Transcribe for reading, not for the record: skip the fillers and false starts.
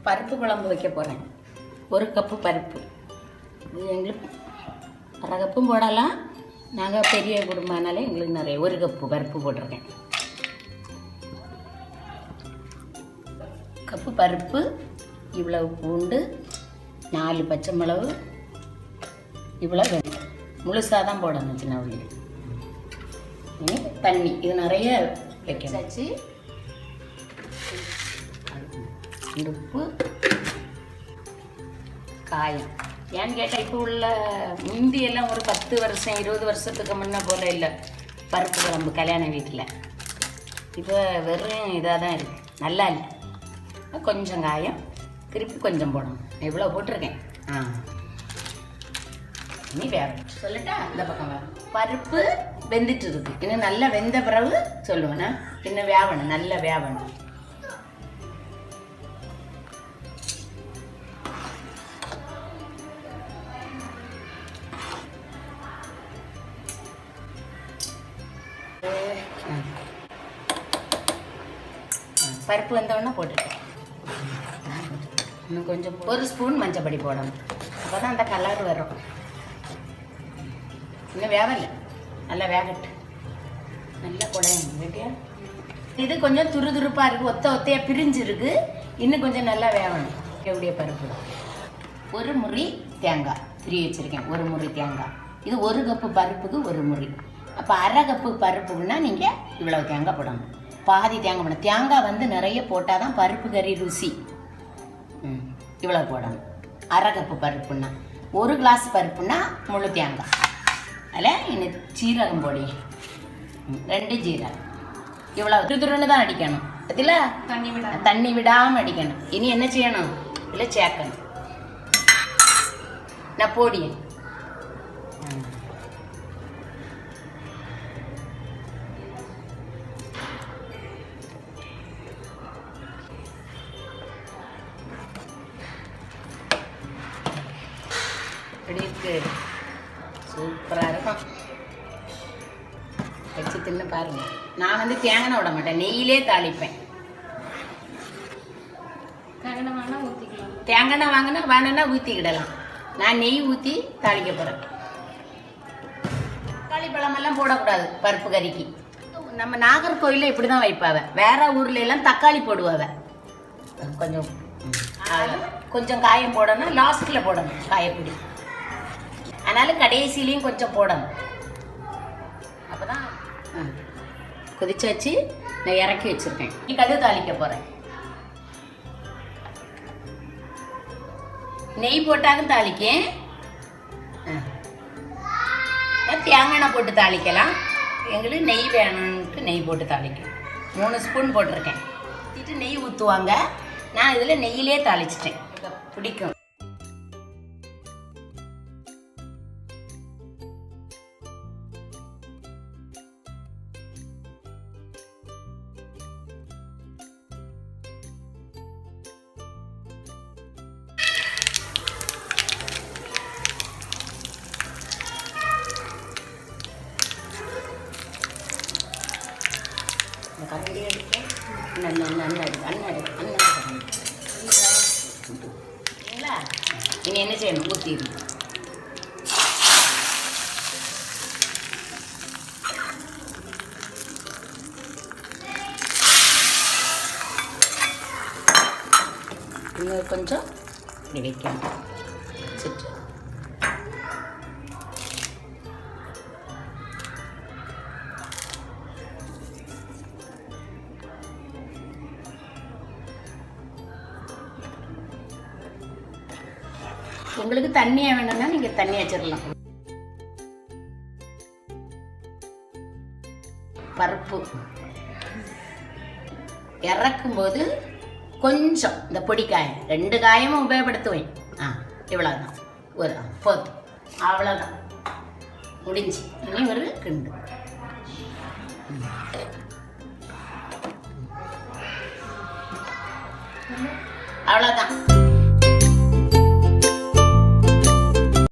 பருப்பு குழம்பு வைக்க போகிறேன். 1 கப்பு பருப்பு. இது எங்களுக்கு அரை கப்பும் போடலாம். நாங்கள் பெரிய குடும்பம்னாலே எங்களுக்கு நிறைய 1 கப்பு பருப்பு போட்டிருக்கேன். கப்பு பருப்பு, இவ்வளவு பூண்டு, 4 பச்சை மிளகு, இவ்வளோ வெங்காயம். முழுசாக தான் போடணும், சின்ன உள்ளி. தண்ணி இது நிறைய வைக்கணும். உப்பு, காயம். ஏன்னு கேட்டால் இப்போ உள்ள முந்தியெல்லாம் ஒரு 10 வருஷம் 20 வருஷத்துக்கு முன்ன போல இல்லை பருப்பு குழம்பு கல்யாண வீட்டில். இப்போ வெறும் இதாக தான் இருக்குது, நல்லா இல்லை. கொஞ்சம் காயம், திருப்பி கொஞ்சம் போடணும். இவ்வளோ போட்டிருக்கேன். இனி வேற சொல்லட்டா? இந்த பக்கம் வேற பருப்பு வெந்துட்டு இருக்கு. இன்னும் நல்லா வெந்த பிறகு சொல்லுவேண்ணா. இன்னும் வேவணும், நல்லா வேவணும். பருப்பு வந்தோடனே போட்டுட்டேன். இன்னும் கொஞ்சம் 1 ஸ்பூன் மஞ்சப்பொடி போடணும். அப்போ தான் அந்த கலர் வரும். இன்னும் வேவலை, நல்லா வேகட்டு, நல்லா குழையணும். கேட்டியா? இது கொஞ்சம் துருதுருப்பாக இருக்குது, ஒத்தையாக பிரிஞ்சிருக்கு. இன்னும் கொஞ்சம் நல்லா வேகணும். எப்படிய பருப்பு 1 முறி தேங்காய் திரி வச்சுருக்கேன். 1 முறி தேங்காய். இது 1 கப்பு பருப்புக்கு 1 முறி. அப்போ அரை கப்பு பருப்புன்னா நீங்கள் இவ்வளவு தேங்காய் போடணும். பாதி தேங்காய் போடணும். தேங்காய் வந்து நிறைய போட்டால் தான் பருப்பு கறி ருசி. இவ்வளோ போடணும். அரை கப்பு பருப்புன்னா 1 கிளாஸ் பருப்புன்னா முழு தேங்காய். அதில் இன்னும் சீரகம் பொடி 2 ஜீரகம். இவ்வளோ துருதுருன்னு தான் அடிக்கணும். அதில் தண்ணி விடாமல் அடிக்கணும். இனி என்ன செய்யணும்? இதில் சேர்க்கணும். நான் போடியேன். இப்படி இருக்கு, சூப்பராக இருக்கும். வச்சு தின்னு பாருங்க. நான் வந்து தேங்காய் விட மாட்டேன், நெய்யிலே தாளிப்பேன். தேங்காய் வாங்கினா வேணும்னா ஊற்றிக்கிடலாம். நான் நெய் ஊற்றி தாளிக்க போகிறேன். தக்காளி பழமெல்லாம் போடக்கூடாது பருப்பு கறிக்கு. நம்ம நாகர்கோயிலில் இப்படி தான் வைப்பாவ. வேற ஊர்ல எல்லாம் தக்காளி போடுவாவ. கொஞ்சம் காயம் போடணும், லாஸ்ட்டில் போடணும் காயப்பொடி. அதனால கடைசிலையும் கொஞ்சம் போடணும். அப்போ தான் கொதிச்சு வச்சு நான் இறக்கி வச்சுருக்கேன். இன்னைக்கு அது தாளிக்க போகிறேன். நெய் போட்டாலும் தாளிக்கேன், தேங்காய் போட்டு தாளிக்கலாம். எங்களுக்கு நெய் வேணும்ட்டு நெய் போட்டு தாளிக்கும். 3 ஸ்பூன் போட்டிருக்கேன். ஊற்றிட்டு நெய் ஊற்றுவாங்க. நான் இதில் நெய்யிலே தாளிச்சிட்டேன். பிடிக்கும். கரண்டி எடுத்து இனி என்ன செய்யணும்? ஊற்றிடணும். இன்னும் கொஞ்சம் இப்படி வைக்கணும். வச்சுட்டு உங்களுக்கு தண்ணியா வேணும்னா நீங்க தண்ணி வச்சிடலாம். பருப்பு இறக்கும் போது கொஞ்சம் இந்த பொடி காயம் 2 காயமும் உபயோகப்படுத்துவேன். இவ்வளோதான், ஒரு போதும், அவ்வளோதான், முடிஞ்சு. இனி ஒரு கிண்டு. அவ்வளோதான்.